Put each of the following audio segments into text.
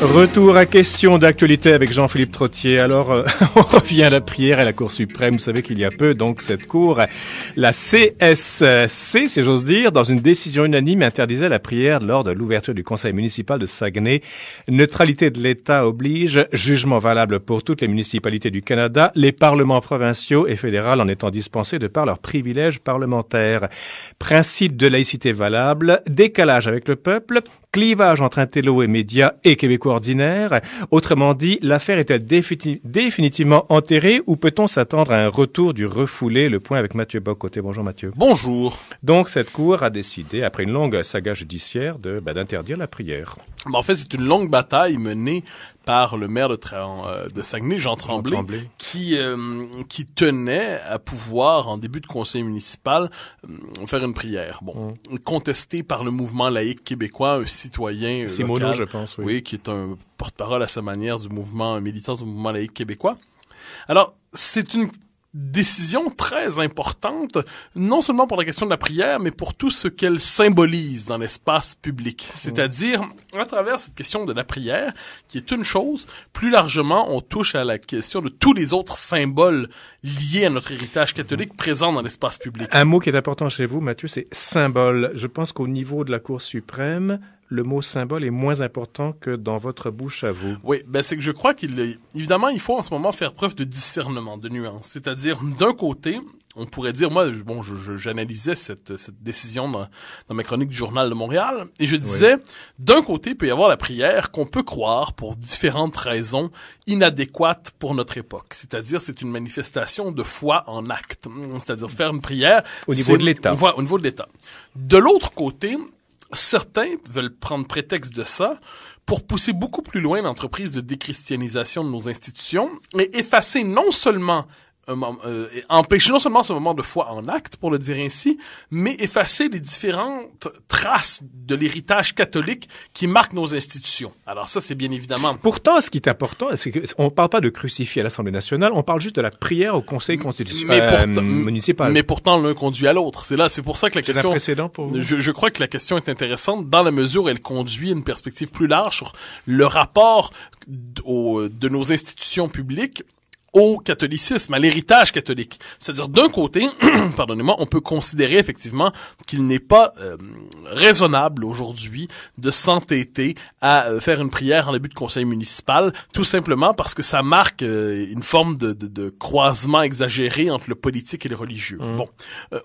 Retour à question d'actualité avec Jean-Philippe Trottier. Alors, on revient à la prière à la Cour suprême. Vous savez qu'il y a peu, donc, cette Cour, la CSC, si j'ose dire, dans une décision unanime, interdisait la prière lors de l'ouverture du conseil municipal de Saguenay. Neutralité de l'État oblige, jugement valable pour toutes les municipalités du Canada, les parlements provinciaux et fédéraux en étant dispensés de par leurs privilèges parlementaires. Principe de laïcité valable, décalage avec le peuple, clivage entre intello et médias et québécois ordinaires. Autrement dit, l'affaire est-elle définitivement enterrée ou peut-on s'attendre à un retour du refoulé? Le point avec Mathieu Bock-Côté. Bonjour Mathieu. Bonjour. Donc cette Cour a décidé, après une longue saga judiciaire, d'interdire la prière. En fait, c'est une longue bataille menée par le maire de Saguenay, Jean Tremblay, qui tenait à pouvoir, en début de conseil municipal, faire une prière. Bon, contesté par le mouvement laïque québécois, un citoyen local, je pense, oui, qui est un porte-parole à sa manière du mouvement militant du mouvement laïque québécois. Alors, c'est une décision très importante, non seulement pour la question de la prière, mais pour tout ce qu'elle symbolise dans l'espace public. C'est-à-dire, à travers cette question de la prière, qui est une chose, plus largement, on touche à la question de tous les autres symboles liés à notre héritage catholique présents dans l'espace public. Un mot qui est important chez vous, Mathieu, c'est symbole. Je pense qu'au niveau de la Cour suprême, le mot symbole est moins important que dans votre bouche à vous. Oui, c'est que je crois évidemment, il faut en ce moment faire preuve de discernement, de nuance. C'est-à-dire, d'un côté, on pourrait dire, moi, j'analysais cette décision dans ma chronique du Journal de Montréal, et je disais, d'un côté, il peut y avoir la prière qu'on peut croire pour différentes raisons inadéquates pour notre époque. C'est-à-dire, c'est une manifestation de foi en acte. C'est-à-dire, faire une prière... Au niveau de l'État. Au niveau de l'État. De l'autre côté, certains veulent prendre prétexte de ça pour pousser beaucoup plus loin l'entreprise de déchristianisation de nos institutions et effacer empêcher non seulement ce moment de foi en acte, pour le dire ainsi, mais effacer les différentes traces de l'héritage catholique qui marquent nos institutions. Alors ça, c'est bien évidemment... Pourtant, ce qui est important, c'est qu'on ne parle pas de crucifix à l'Assemblée nationale, on parle juste de la prière au Conseil constitutionnel municipal. Mais pourtant, l'un conduit à l'autre. C'est pour ça que la question... C'est un précédent pour vous? Je crois que la question est intéressante dans la mesure où elle conduit à une perspective plus large sur le rapport de nos institutions publiques au catholicisme, à l'héritage catholique. C'est-à-dire, d'un côté, pardonnez-moi, on peut considérer effectivement qu'il n'est pas raisonnable aujourd'hui de s'entêter à faire une prière en début de conseil municipal, tout simplement parce que ça marque une forme de croisement exagéré entre le politique et le religieux. Bon,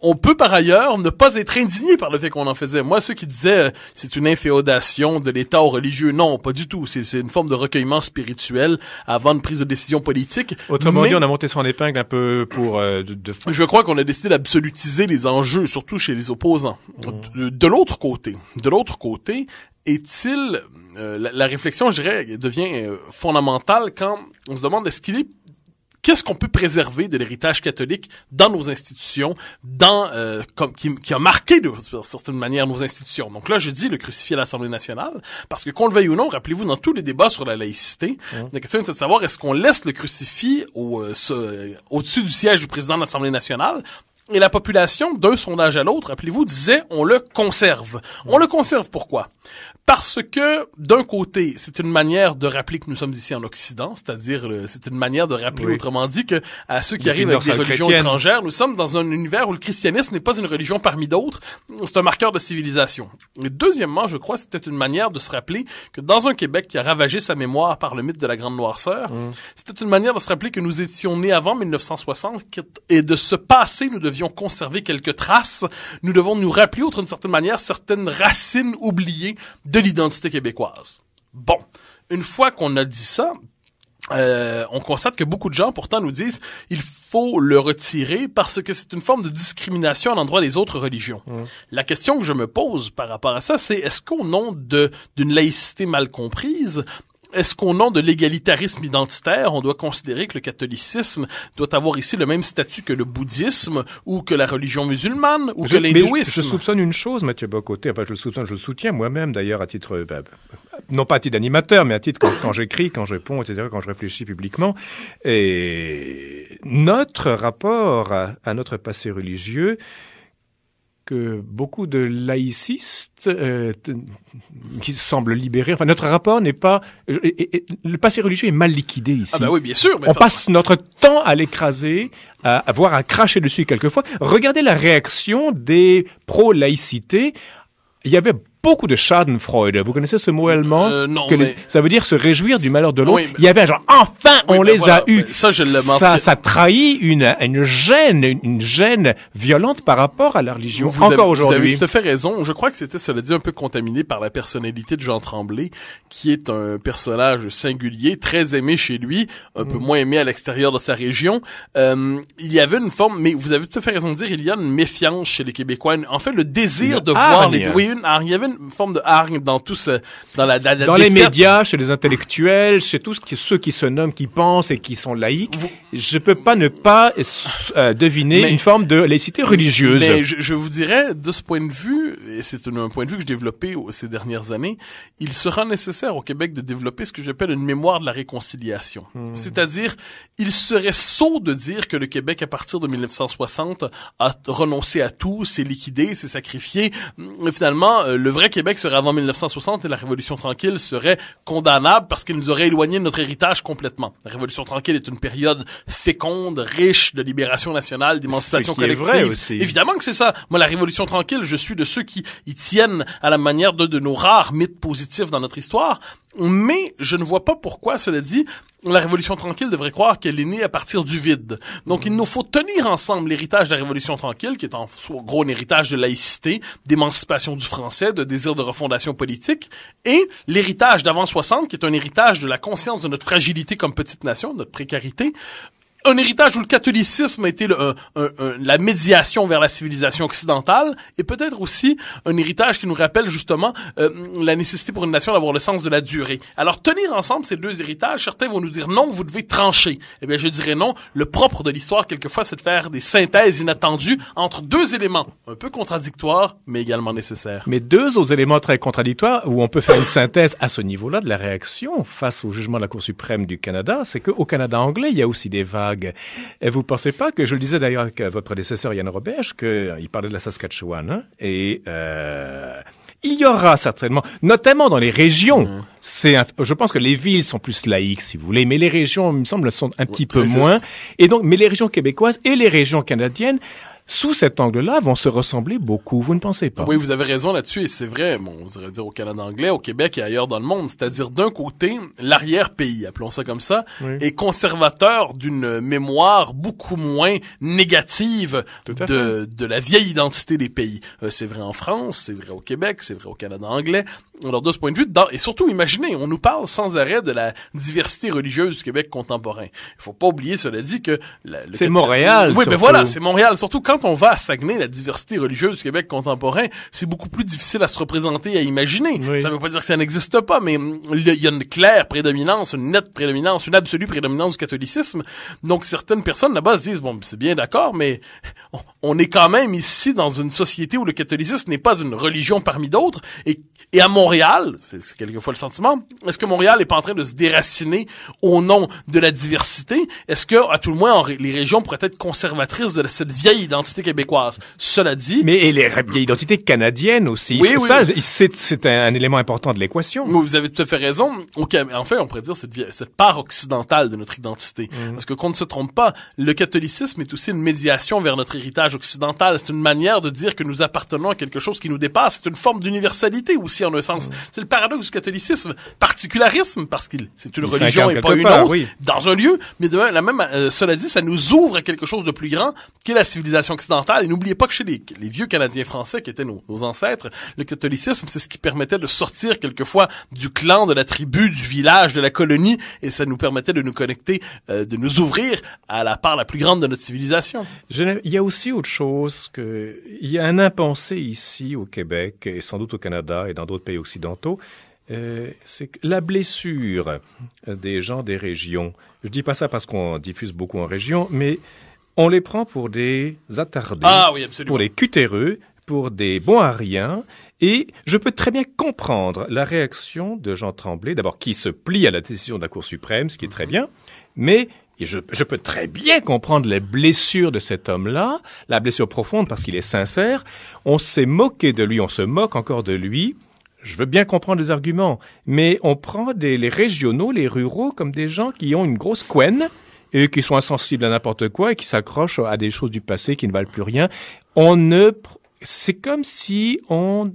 on peut par ailleurs ne pas être indigné par le fait qu'on en faisait. Moi, ceux qui disaient c'est une inféodation de l'État aux religieux, non, pas du tout. C'est une forme de recueillement spirituel avant une prise de décision politique. Autrement dit, on a monté son épingle un peu pour... Je crois qu'on a décidé d'absolutiser les enjeux, surtout chez les opposants. De l'autre côté, est-il... la réflexion, je dirais, devient fondamentale quand on se demande qu'est-ce qu'on peut préserver de l'héritage catholique dans nos institutions, qui a marqué de certaine manière nos institutions. Donc là, je dis le crucifix à l'Assemblée nationale, parce que qu'on le veuille ou non, rappelez-vous, dans tous les débats sur la laïcité, la question est de savoir est-ce qu'on laisse le crucifix au-dessus du siège du président de l'Assemblée nationale. Et la population, d'un sondage à l'autre, rappelez-vous, disait on le conserve. On le conserve pourquoi? Parce que, d'un côté, c'est une manière de rappeler que nous sommes ici en Occident, c'est-à-dire c'est une manière de rappeler, autrement dit, que à ceux qui arrivent avec des religions étrangères, nous sommes dans un univers où le christianisme n'est pas une religion parmi d'autres, c'est un marqueur de civilisation. Et deuxièmement, je crois, c'était une manière de se rappeler que dans un Québec qui a ravagé sa mémoire par le mythe de la Grande Noirceur, c'était une manière de se rappeler que nous étions nés avant 1960 et de ce passé, nous devions conserver quelques traces, nous devons nous rappeler, d'une certaine manière, certaines racines oubliées de l'identité québécoise. Bon, une fois qu'on a dit ça, on constate que beaucoup de gens, pourtant, nous disent il faut le retirer parce que c'est une forme de discrimination à l'endroit des autres religions. La question que je me pose par rapport à ça, c'est est-ce qu'au nom d'une laïcité mal comprise, est-ce qu'au nom de l'égalitarisme identitaire, on doit considérer que le catholicisme doit avoir ici le même statut que le bouddhisme ou que la religion musulmane ou que l'hindouisme? Je soupçonne une chose, Mathieu Bock-Côté, enfin je le soutiens moi-même d'ailleurs à titre, non pas à titre d'animateur, mais à titre quand j'écris, quand je réponds, etc., quand je réfléchis publiquement. Et notre rapport à notre passé religieux, que beaucoup de laïcistes qui semblent libérés, enfin notre rapport n'est pas... le passé religieux est mal liquidé ici. Ah ben oui, bien sûr. On passe notre temps à l'écraser, voire à cracher dessus quelquefois. Regardez la réaction des pro-laïcité. Il y avait beaucoup de Schadenfreude. Vous connaissez ce mot allemand? Non, ça veut dire se réjouir du malheur de l'autre. Oui, il y avait un genre, enfin, on les a eus. Ça, je le mentionne. Ça trahit une gêne violente par rapport à la religion. Aujourd'hui. Vous avez tout à fait raison. Je crois que c'était, cela dit, un peu contaminé par la personnalité de Jean Tremblay, qui est un personnage singulier, très aimé chez lui, un peu moins aimé à l'extérieur de sa région. Il y avait une forme, mais vous avez tout à fait raison de dire, il y a une méfiance chez les Québécois. En fait, le désir de voir les... Oui, il y avait une forme de hargne dans tout ce, dans les médias, chez les intellectuels, chez tous ceux qui se nomment, qui pensent et qui sont laïcs. Je peux pas ne pas deviner une forme de laïcité religieuse. Mais je vous dirais, de ce point de vue, et c'est un point de vue que j'ai développé ces dernières années, il sera nécessaire au Québec de développer ce que j'appelle une mémoire de la réconciliation. C'est-à-dire, il serait sot de dire que le Québec, à partir de 1960, a renoncé à tout, s'est liquidé, s'est sacrifié. Et finalement, le vrai Québec serait avant 1960 et la Révolution tranquille serait condamnable parce qu'il nous aurait éloigné de notre héritage complètement. La Révolution tranquille est une période féconde, riche de libération nationale, d'émancipation collective. Est vrai aussi. Évidemment que c'est ça. Moi, la Révolution tranquille, je suis de ceux qui y tiennent à la manière de nos rares mythes positifs dans notre histoire. Mais je ne vois pas pourquoi, cela dit, la Révolution tranquille devrait croire qu'elle est née à partir du vide. Donc, il nous faut tenir ensemble l'héritage de la Révolution tranquille, qui est en gros un héritage de laïcité, d'émancipation du français, de désir de refondation politique, et l'héritage d'avant 60, qui est un héritage de la conscience de notre fragilité comme petite nation, notre précarité, un héritage où le catholicisme a été la médiation vers la civilisation occidentale, et peut-être aussi un héritage qui nous rappelle justement la nécessité pour une nation d'avoir le sens de la durée. Alors, tenir ensemble ces deux héritages, certains vont nous dire non, vous devez trancher. Eh bien, je dirais non. Le propre de l'histoire, quelquefois, c'est de faire des synthèses inattendues entre deux éléments un peu contradictoires, mais également nécessaires. Mais deux autres éléments très contradictoires, où on peut faire une synthèse à ce niveau-là de la réaction face au jugement de la Cour suprême du Canada, c'est qu'au Canada anglais, il y a aussi des vagues. Et vous pensez pas que, je le disais d'ailleurs avec votre prédécesseur Yann Roberge, qu'il parlait de la Saskatchewan, hein, et il y aura certainement, notamment dans les régions, je pense que les villes sont plus laïques, si vous voulez, mais les régions, il me semble, sont un petit peu moins. Et donc, mais les régions québécoises et les régions canadiennes, sous cet angle-là, vont se ressembler beaucoup. Vous ne pensez pas? Oui, vous avez raison là-dessus, et c'est vrai, bon, on dirait dire au Canada anglais, au Québec et ailleurs dans le monde. C'est-à-dire, d'un côté, l'arrière-pays, appelons ça comme ça, est conservateur d'une mémoire beaucoup moins négative de la vieille identité des pays. C'est vrai en France, c'est vrai au Québec, c'est vrai au Canada anglais. Alors, de ce point de vue, et surtout, imaginez, on nous parle sans arrêt de la diversité religieuse du Québec contemporain. Il faut pas oublier, cela dit, que... c'est Montréal, oui, mais voilà, c'est Montréal. Surtout quand on va à Saguenay, la diversité religieuse du Québec contemporain, c'est beaucoup plus difficile à se représenter, à imaginer. Oui. Ça veut pas dire que ça n'existe pas, mais il y a une claire prédominance, une nette prédominance, une absolue prédominance du catholicisme. Donc, certaines personnes là-bas se disent, bon, c'est bien d'accord, mais on est quand même ici dans une société où le catholicisme n'est pas une religion parmi d'autres, et à Montréal, c'est quelquefois le sentiment, est-ce que Montréal est pas en train de se déraciner au nom de la diversité? Est-ce que, à tout le moins, les régions pourraient être conservatrices de cette vieille identité québécoise? Cela dit... Mais et les vieilles identités canadiennes aussi. Oui, ça, c'est un élément important de l'équation. Vous avez tout à fait raison. En fait, on pourrait dire cette part occidentale de notre identité. Parce que qu'on ne se trompe pas, le catholicisme est aussi une médiation vers notre héritage occidental. C'est une manière de dire que nous appartenons à quelque chose qui nous dépasse. C'est une forme d'universalité aussi, en un sens. C'est le paradoxe du catholicisme. Particularisme, parce que c'est une religion et pas une autre, dans un lieu. Mais cela dit, ça nous ouvre à quelque chose de plus grand qu'est la civilisation occidentale. Et n'oubliez pas que chez les vieux Canadiens français, qui étaient nos ancêtres, le catholicisme, c'est ce qui permettait de sortir quelquefois du clan, de la tribu, du village, de la colonie, et ça nous permettait de nous connecter, de nous ouvrir à la part la plus grande de notre civilisation. Il y a aussi autre chose il y a un impensé ici au Québec, et sans doute au Canada et dans d'autres pays occidentaux, c'est que la blessure des gens des régions, je dis pas ça parce qu'on diffuse beaucoup en région, mais on les prend pour des attardés, pour des cutéreux, pour des bons à rien, et je peux très bien comprendre la réaction de Jean Tremblay, d'abord qui se plie à la décision de la Cour suprême, ce qui est très bien, mais Et je peux très bien comprendre les blessures de cet homme-là, la blessure profonde parce qu'il est sincère. On s'est moqué de lui, on se moque encore de lui. Je veux bien comprendre les arguments, mais on prend les régionaux, les ruraux, comme des gens qui ont une grosse couenne et qui sont insensibles à n'importe quoi et qui s'accrochent à des choses du passé qui ne valent plus rien. C'est comme si on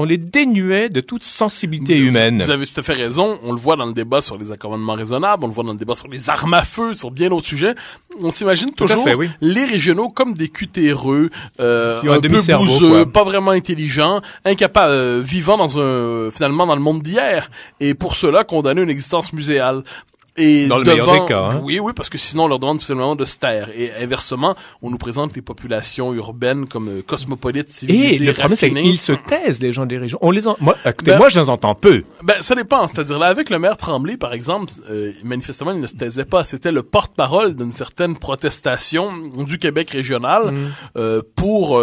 les dénuait de toute sensibilité humaine. Vous avez tout à fait raison. On le voit dans le débat sur les accommodements raisonnables, on le voit dans le débat sur les armes à feu, sur bien d'autres sujets. On s'imagine toujours les régionaux comme des cutéreux, un peu bouseux, pas vraiment intelligents, incapables, vivant finalement dans le monde d'hier. Et pour cela, condamner une existence muséale. Et dans le meilleur des cas, hein. Oui, parce que sinon on leur demande tout simplement de se taire. Et inversement, on nous présente les populations urbaines comme cosmopolites, civilisées, et le problème, raffinées. c'est qu'ils se taisent, les gens des régions. Moi, je les entends peu. Ça dépend. C'est-à-dire là, avec le maire Tremblay, par exemple, manifestement, il ne se taisait pas. C'était le porte-parole d'une certaine protestation du Québec régional pour,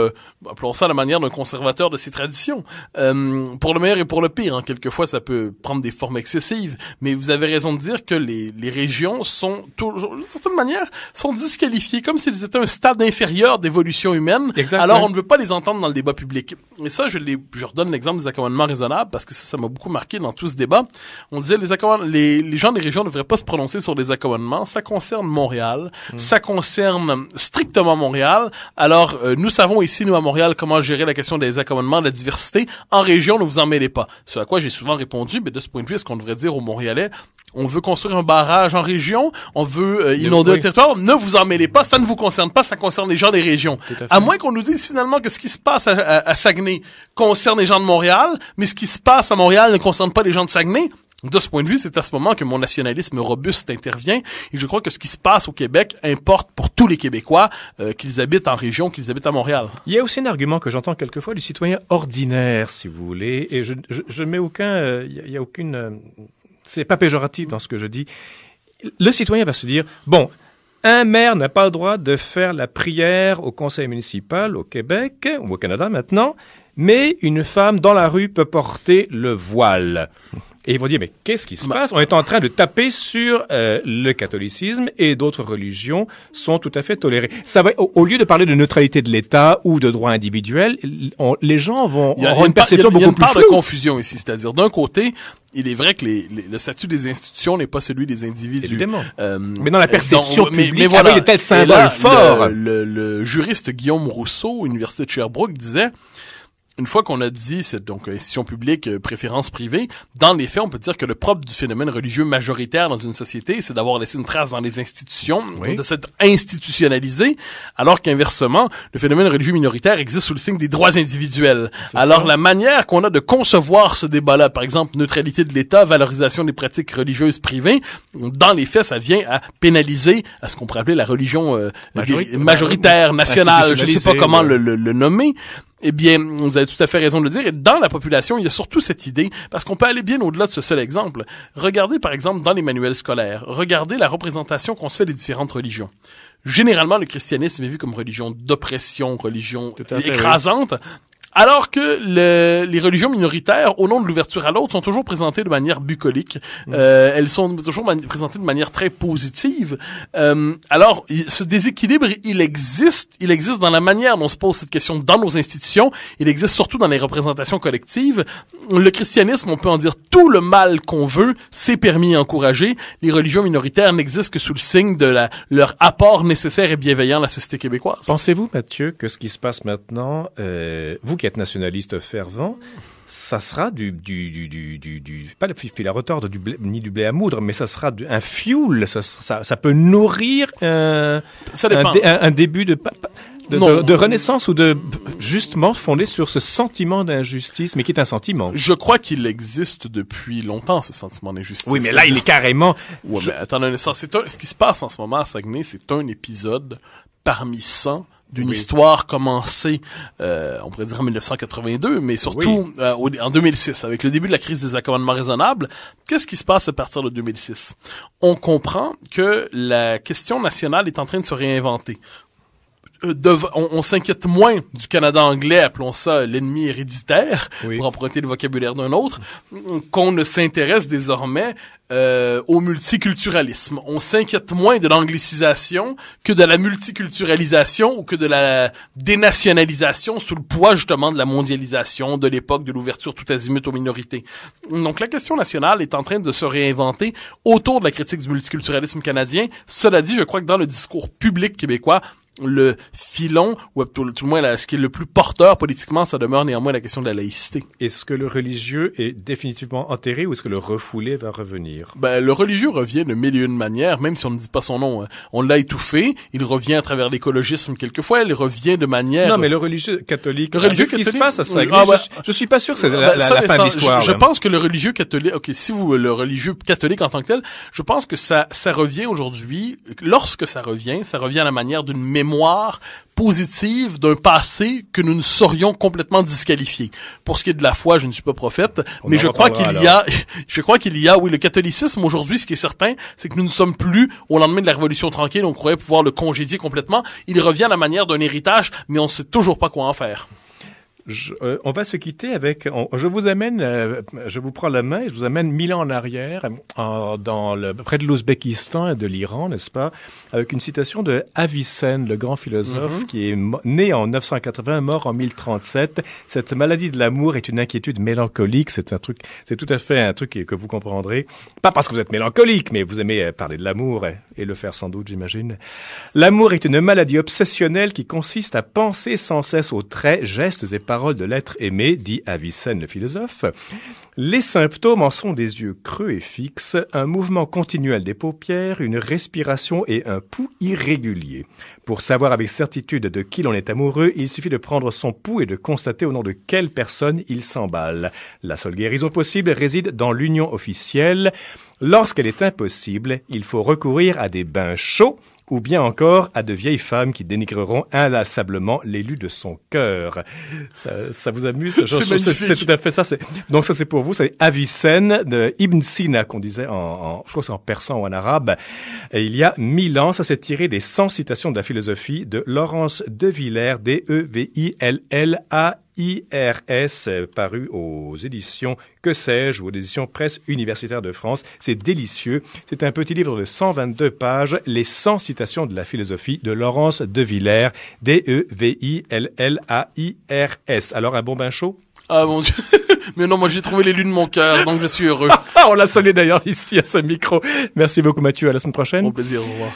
appelons ça à la manière d'un conservateur de ses traditions. Pour le meilleur et pour le pire, hein. Quelquefois, ça peut prendre des formes excessives. Mais vous avez raison de dire que les régions sont toujours, d'une certaine manière, sont disqualifiées comme s'ils étaient un stade inférieur d'évolution humaine. Exactement. Alors on ne veut pas les entendre dans le débat public. Et ça, je redonne l'exemple des accommodements raisonnables parce que ça m'a beaucoup marqué dans tout ce débat. On disait les gens des régions ne devraient pas se prononcer sur les accommodements. Ça concerne Montréal. Ça concerne strictement Montréal. Alors nous savons ici, nous à Montréal, comment gérer la question des accommodements, de la diversité. En région, ne vous en mêlez pas. Ce à quoi j'ai souvent répondu, mais de ce point de vue, est-ce qu'on devrait dire aux Montréalais, on veut construire un barrage en région, on veut inonder un territoire, ne vous en mêlez pas, ça ne vous concerne pas, ça concerne les gens des régions. À moins qu'on nous dise finalement que ce qui se passe à Saguenay concerne les gens de Montréal, mais ce qui se passe à Montréal ne concerne pas les gens de Saguenay. De ce point de vue, c'est à ce moment que mon nationalisme robuste intervient et je crois que ce qui se passe au Québec importe pour tous les Québécois, qu'ils habitent en région, qu'ils habitent à Montréal. Il y a aussi un argument que j'entends quelquefois du citoyen ordinaire, si vous voulez, et je mets aucun, il y a aucune... c'est pas péjoratif dans ce que je dis. Le citoyen va se dire, bon, un maire n'a pas le droit de faire la prière au conseil municipal au Québec, ou au Canada maintenant, mais une femme dans la rue peut porter le voile. Et ils vont dire, mais qu'est-ce qui se passe? On est en train de taper sur le catholicisme et d'autres religions sont tout à fait tolérées. Ça va, au lieu de parler de neutralité de l'État ou de droit individuel, les gens vont avoir une perception beaucoup plus floue. Il y a une part de confusion ici, c'est-à-dire d'un côté, il est vrai que le statut des institutions n'est pas celui des individus. Évidemment. Mais dans la perception publique, mais voilà, il y a tel symbole fort. Le juriste Guillaume Rousseau, Université de Sherbrooke, disait... Une fois qu'on a dit cette institution publique, préférence privée, dans les faits, on peut dire que le propre du phénomène religieux majoritaire dans une société, c'est d'avoir laissé une trace dans les institutions, de s'être institutionnalisé, alors qu'inversement, le phénomène religieux minoritaire existe sous le signe des droits individuels. Alors la manière qu'on a de concevoir ce débat-là, par exemple, neutralité de l'État, valorisation des pratiques religieuses privées, dans les faits, ça vient à pénaliser à ce qu'on pourrait appeler la religion majoritaire, nationale, je sais pas comment le nommer. Eh bien, vous avez tout à fait raison de le dire. Et dans la population, il y a surtout cette idée, parce qu'on peut aller bien au-delà de ce seul exemple. Regardez, par exemple, dans les manuels scolaires, regardez la représentation qu'on se fait des différentes religions. Généralement, le christianisme est vu comme religion d'oppression, religion écrasante. Alors que les religions minoritaires, au nom de l'ouverture à l'autre, sont toujours présentées de manière bucolique. Elles sont toujours présentées de manière très positive. Alors, ce déséquilibre, il existe dans la manière dont se pose cette question dans nos institutions. Il existe surtout dans les représentations collectives. Le christianisme, on peut en dire tout le mal qu'on veut, c'est permis et encouragé. Les religions minoritaires n'existent que sous le signe de leur apport nécessaire et bienveillant à la société québécoise. Pensez-vous, Mathieu, que ce qui se passe maintenant, vous qui êtes nationaliste fervent, ça sera pas le fil à retordre ni du blé à moudre, mais ça sera un fuel, ça peut nourrir un début de renaissance ou de justement fondé sur ce sentiment d'injustice, mais qui est un sentiment. Je crois qu'il existe depuis longtemps, ce sentiment d'injustice. Oui, mais là, il est carrément... Ouais, mais attends un instant, ce qui se passe en ce moment à Saguenay, c'est un épisode parmi 100 d'une histoire commencée, on pourrait dire en 1982, mais surtout en 2006, avec le début de la crise des accommodements raisonnables. Qu'est-ce qui se passe à partir de 2006? On comprend que la question nationale est en train de se réinventer. on s'inquiète moins du Canada anglais, appelons ça l'ennemi héréditaire, oui, pour emprunter le vocabulaire d'un autre, qu'on ne s'intéresse désormais au multiculturalisme. On s'inquiète moins de l'anglicisation que de la multiculturalisation ou que de la dénationalisation sous le poids justement de la mondialisation, de l'époque de l'ouverture tout azimut aux minorités. Donc la question nationale est en train de se réinventer autour de la critique du multiculturalisme canadien. Cela dit, je crois que dans le discours public québécois, le filon, ou tout le moins ce qui est le plus porteur politiquement, ça demeure néanmoins la question de la laïcité. Est-ce que le religieux est définitivement enterré ou est-ce que le refoulé va revenir? Le religieux revient de mille et une manières, même si on ne dit pas son nom. On l'a étouffé, il revient à travers l'écologisme quelquefois, il revient de manière... Non, mais le religieux catholique, qu'est-ce qui se passe à ça? Je suis pas sûr que c'est la fin de l'histoire. Je pense que le religieux catholique, le religieux catholique en tant que tel, je pense que ça revient aujourd'hui, lorsque ça revient à la manière d'une mémoire positive d'un passé que nous ne saurions complètement disqualifier. Pour ce qui est de la foi, je ne suis pas prophète, mais je crois qu'il y a, oui, le catholicisme aujourd'hui, ce qui est certain, c'est que nous ne sommes plus au lendemain de la Révolution tranquille, on croyait pouvoir le congédier complètement. Il revient à la manière d'un héritage, mais on ne sait toujours pas quoi en faire. On va se quitter avec. Je vous amène, je vous prends la main et je vous amène 1000 ans en arrière, près de l'Ouzbékistan et de l'Iran, n'est-ce pas, avec une citation de Avicenne, le grand philosophe, qui est né en 980, mort en 1037. Cette maladie de l'amour est une inquiétude mélancolique. C'est tout à fait un truc que vous comprendrez. Pas parce que vous êtes mélancolique, mais vous aimez parler de l'amour et le faire sans doute, j'imagine. L'amour est une maladie obsessionnelle qui consiste à penser sans cesse aux traits, gestes et paroles de l'être aimé, dit Avicenne le philosophe. Les symptômes en sont des yeux creux et fixes, un mouvement continuel des paupières, une respiration et un pouls irrégulier. Pour savoir avec certitude de qui l'on est amoureux, il suffit de prendre son pouls et de constater au nom de quelle personne il s'emballe. La seule guérison possible réside dans l'union officielle. Lorsqu'elle est impossible, il faut recourir à des bains chauds, ou bien encore à de vieilles femmes qui dénigreront inlassablement l'élu de son cœur. Ça vous amuse? C'est magnifique. C'est tout à fait ça. Donc ça, c'est pour vous. C'est Avicenne de Ibn Sina qu'on disait je crois que c'est en persan ou en arabe. Et il y a 1000 ans, ça s'est tiré des 100 citations de la philosophie de Laurence de Villers, D-E-V-I-L-L-A-I-R-S, paru aux éditions Que sais-je ou aux éditions Presse Universitaire de France. C'est délicieux. C'est un petit livre de 122 pages, les 100 citations de la philosophie de Laurence de Villers, D-E-V-I-L-L-A-I-R-S. Alors, un bon bain chaud? Ah mon Dieu. Mais non, moi j'ai trouvé l'élu de mon cœur, donc je suis heureux. On l'a salué d'ailleurs ici à ce micro. Merci beaucoup Mathieu, à la semaine prochaine. Au plaisir, au revoir.